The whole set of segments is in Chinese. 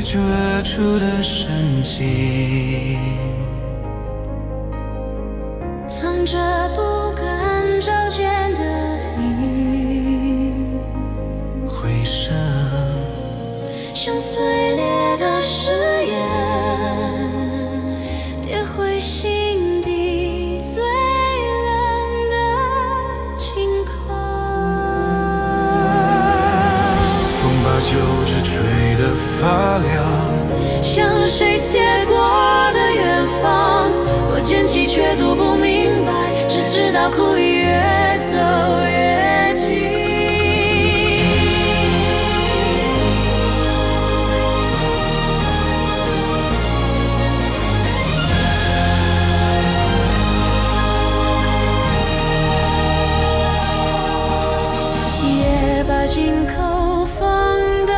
出而出的深情，藏着不敢照见的影，回声像碎裂的誓言，跌回心底最冷的晴空。风把旧纸吹得发亮，像谁写过的远方，我捡起却读不明白，只知道哭已越走越近。也把井口放得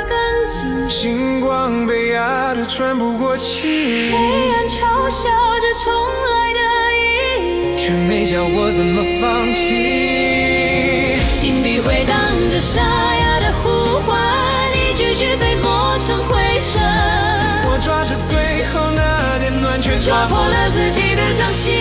更近，星光被压得喘不过气，黑暗嘲笑着重来的意义，却没教我怎么放弃。金笔回荡着沙哑的呼唤，一句句被磨成灰尘。我抓着最后那点暖，却抓破了自己的掌心。